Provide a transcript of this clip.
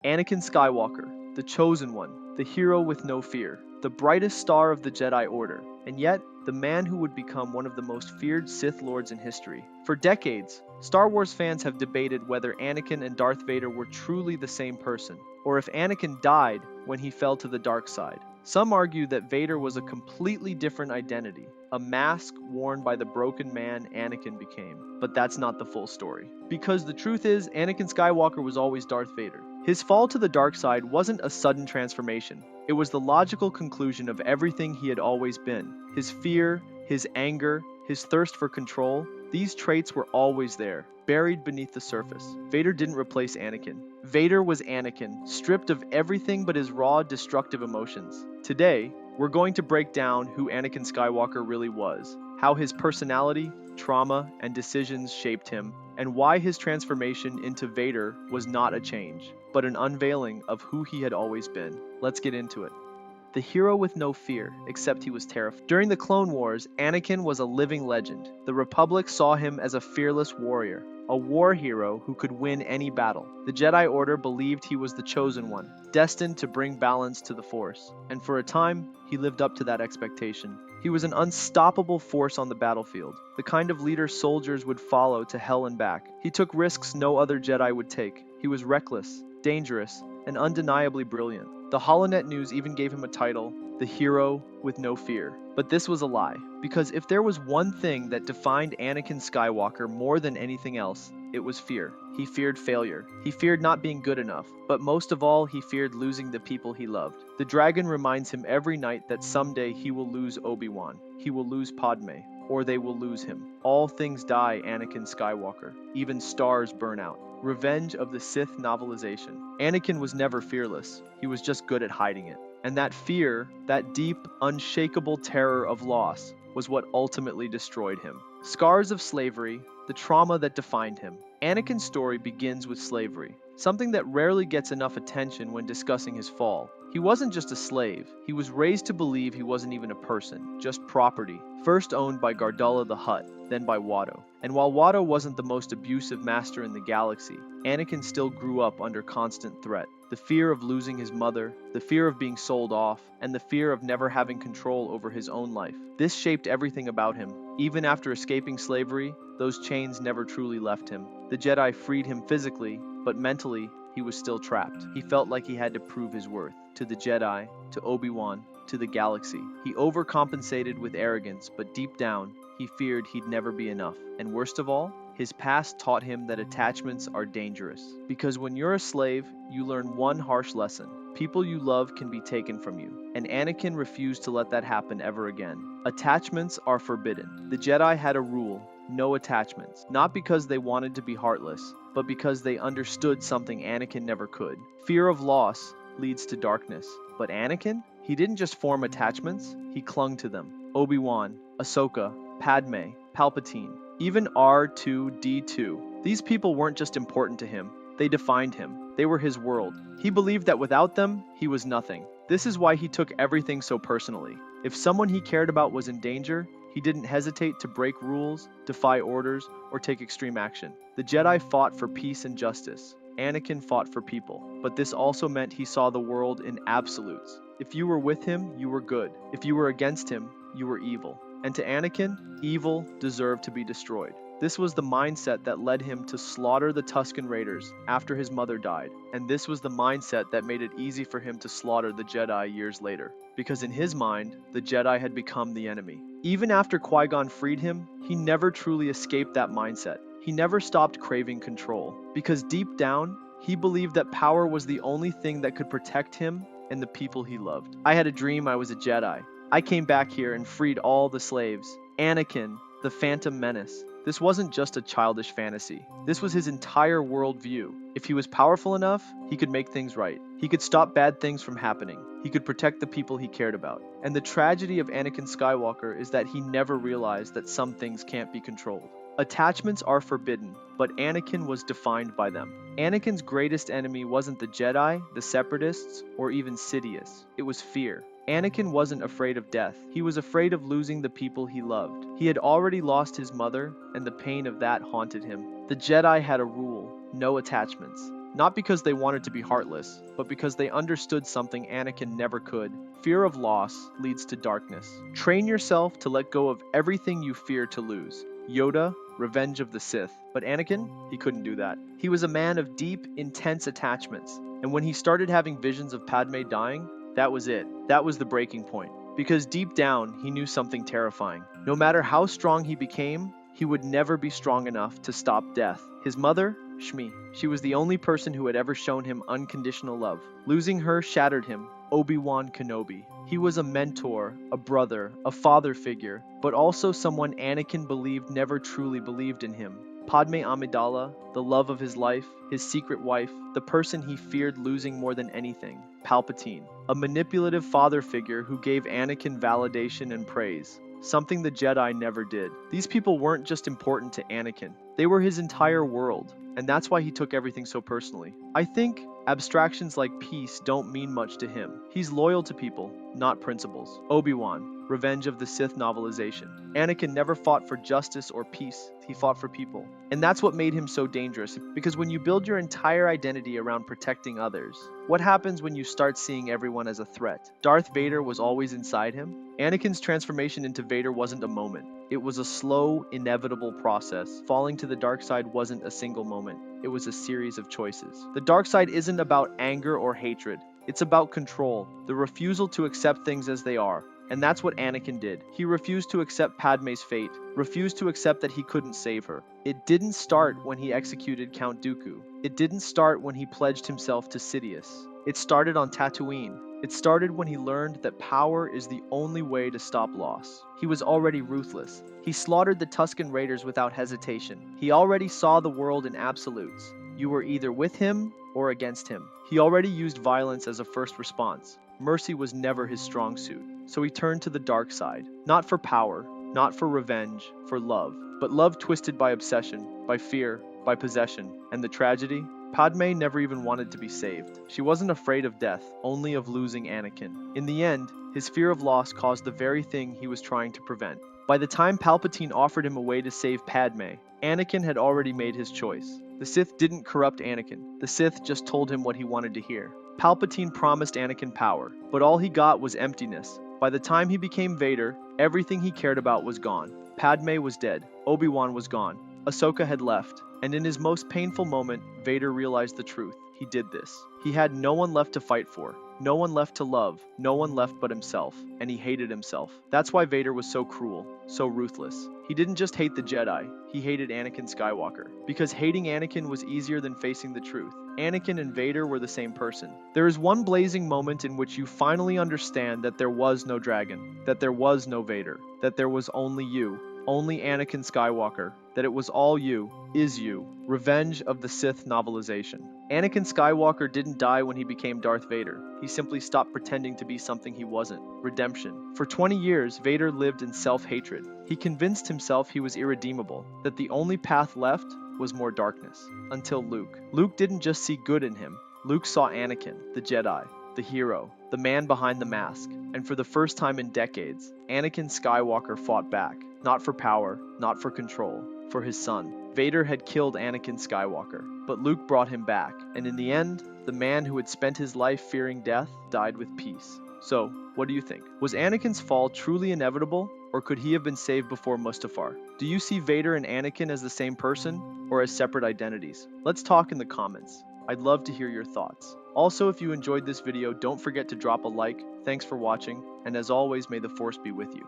Anakin Skywalker, the chosen one, the hero with no fear, the brightest star of the Jedi Order, and yet the man who would become one of the most feared Sith Lords in history. For decades, Star Wars fans have debated whether Anakin and Darth Vader were truly the same person, or if Anakin died when he fell to the dark side. Some argue that Vader was a completely different identity, a mask worn by the broken man Anakin became. But that's not the full story. Because the truth is, Anakin Skywalker was always Darth Vader. His fall to the dark side wasn't a sudden transformation. It was the logical conclusion of everything he had always been. His fear, his anger, his thirst for control, these traits were always there, buried beneath the surface. Vader didn't replace Anakin. Vader was Anakin, stripped of everything but his raw, destructive emotions. Today, we're going to break down who Anakin Skywalker really was, how his personality, trauma, and decisions shaped him, and why his transformation into Vader was not a change, but an unveiling of who he had always been. Let's get into it. The hero with no fear, except he was terrified. During the Clone Wars, Anakin was a living legend. The Republic saw him as a fearless warrior, a war hero who could win any battle. The Jedi Order believed he was the chosen one, destined to bring balance to the Force. And for a time, he lived up to that expectation. He was an unstoppable force on the battlefield, the kind of leader soldiers would follow to hell and back. He took risks no other Jedi would take. He was reckless, dangerous, and undeniably brilliant. The HoloNet News even gave him a title, the hero with no fear. But this was a lie, because if there was one thing that defined Anakin Skywalker more than anything else, it was fear. He feared failure. He feared not being good enough. But most of all, he feared losing the people he loved. The dragon reminds him every night that someday he will lose Obi-Wan. He will lose Padme, or they will lose him. All things die, Anakin Skywalker. Even stars burn out. Revenge of the Sith novelization. Anakin was never fearless. He was just good at hiding it. And that fear, that deep, unshakable terror of loss, was what ultimately destroyed him. Scars of slavery, the trauma that defined him. Anakin's story begins with slavery, something that rarely gets enough attention when discussing his fall. He wasn't just a slave. He was raised to believe he wasn't even a person, just property. First owned by Gardulla the Hutt, then by Watto. And while Watto wasn't the most abusive master in the galaxy, Anakin still grew up under constant threat. The fear of losing his mother, the fear of being sold off, and the fear of never having control over his own life. This shaped everything about him. Even after escaping slavery, those chains never truly left him. The Jedi freed him physically, but mentally, he was still trapped. He felt like he had to prove his worth. To the Jedi, to Obi-Wan, to the galaxy. He overcompensated with arrogance, but deep down, he feared he'd never be enough. And worst of all, his past taught him that attachments are dangerous. Because when you're a slave, you learn one harsh lesson. People you love can be taken from you. And Anakin refused to let that happen ever again. Attachments are forbidden. The Jedi had a rule: no attachments. Not because they wanted to be heartless, but because they understood something Anakin never could. Fear of loss leads to darkness. But Anakin? He didn't just form attachments, he clung to them. Obi-Wan, Ahsoka, Padme, Palpatine, even R2-D2. These people weren't just important to him, they defined him. They were his world. He believed that without them, he was nothing. This is why he took everything so personally. If someone he cared about was in danger, he didn't hesitate to break rules, defy orders, or take extreme action. The Jedi fought for peace and justice. Anakin fought for people. But this also meant he saw the world in absolutes. If you were with him, you were good. If you were against him, you were evil. And to Anakin, evil deserved to be destroyed. This was the mindset that led him to slaughter the Tusken Raiders after his mother died. And this was the mindset that made it easy for him to slaughter the Jedi years later. Because in his mind, the Jedi had become the enemy. Even after Qui-Gon freed him, he never truly escaped that mindset. He never stopped craving control. Because deep down, he believed that power was the only thing that could protect him and the people he loved. I had a dream I was a Jedi. I came back here and freed all the slaves. Anakin, the Phantom Menace. This wasn't just a childish fantasy. This was his entire worldview. If he was powerful enough, he could make things right. He could stop bad things from happening. He could protect the people he cared about. And the tragedy of Anakin Skywalker is that he never realized that some things can't be controlled. Attachments are forbidden, but Anakin was defined by them. Anakin's greatest enemy wasn't the Jedi, the Separatists, or even Sidious. It was fear. Anakin wasn't afraid of death. He was afraid of losing the people he loved. He had already lost his mother, and the pain of that haunted him. The Jedi had a rule: no attachments. not because they wanted to be heartless, but because they understood something Anakin never could. Fear of loss leads to darkness. Train yourself to let go of everything you fear to lose. Yoda, Revenge of the Sith. But Anakin, he couldn't do that. He was a man of deep, intense attachments, and when he started having visions of Padme dying, that was it. That was the breaking point. Because deep down, he knew something terrifying. No matter how strong he became, he would never be strong enough to stop death. His mother, Shmi, she was the only person who had ever shown him unconditional love. Losing her shattered him. Obi-Wan Kenobi. He was a mentor, a brother, a father figure, but also someone Anakin believed never truly believed in him. Padme Amidala, the love of his life, his secret wife, the person he feared losing more than anything. Palpatine, a manipulative father figure who gave Anakin validation and praise, something the Jedi never did. These people weren't just important to Anakin, they were his entire world, and that's why he took everything so personally. I think abstractions like peace don't mean much to him. He's loyal to people, not principles. Obi-Wan, Revenge of the Sith novelization. Anakin never fought for justice or peace, he fought for people. And that's what made him so dangerous, because when you build your entire identity around protecting others, what happens when you start seeing everyone as a threat? Darth Vader was always inside him. Anakin's transformation into Vader wasn't a moment. It was a slow, inevitable process. Falling to the dark side wasn't a single moment. It was a series of choices. The dark side isn't about anger or hatred. It's about control, the refusal to accept things as they are. And that's what Anakin did. He refused to accept Padme's fate, refused to accept that he couldn't save her. It didn't start when he executed Count Dooku. It didn't start when he pledged himself to Sidious. It started on Tatooine. It started when he learned that power is the only way to stop loss. He was already ruthless. He slaughtered the Tusken Raiders without hesitation. He already saw the world in absolutes. You were either with him or against him. He already used violence as a first response. Mercy was never his strong suit. So he turned to the dark side. Not for power, not for revenge, for love. But love twisted by obsession, by fear, by possession. And the tragedy? Padme never even wanted to be saved. She wasn't afraid of death, only of losing Anakin. In the end, his fear of loss caused the very thing he was trying to prevent. By the time Palpatine offered him a way to save Padme, Anakin had already made his choice. The Sith didn't corrupt Anakin. The Sith just told him what he wanted to hear. Palpatine promised Anakin power, but all he got was emptiness. By the time he became Vader, everything he cared about was gone. Padme was dead. Obi-Wan was gone. Ahsoka had left. And in his most painful moment, Vader realized the truth. He did this. He had no one left to fight for. No one left to love, no one left but himself, and he hated himself. That's why Vader was so cruel, so ruthless. He didn't just hate the Jedi, he hated Anakin Skywalker. Because hating Anakin was easier than facing the truth. Anakin and Vader were the same person. There is one blazing moment in which you finally understand that there was no dragon, that there was no Vader, that there was only you, only Anakin Skywalker, that it was all you, is you. Revenge of the Sith novelization. Anakin Skywalker didn't die when he became Darth Vader. He simply stopped pretending to be something he wasn't. Redemption. For 20 years, Vader lived in self-hatred. He convinced himself he was irredeemable, that the only path left was more darkness. Until Luke. Luke didn't just see good in him. Luke saw Anakin, the Jedi, the hero, the man behind the mask. And for the first time in decades, Anakin Skywalker fought back. Not for power, not for control, for his son. Vader had killed Anakin Skywalker, but Luke brought him back, and in the end, the man who had spent his life fearing death died with peace. So, what do you think? Was Anakin's fall truly inevitable, or could he have been saved before Mustafar? Do you see Vader and Anakin as the same person, or as separate identities? Let's talk in the comments. I'd love to hear your thoughts. Also, if you enjoyed this video, don't forget to drop a like. Thanks for watching, and as always, may the Force be with you.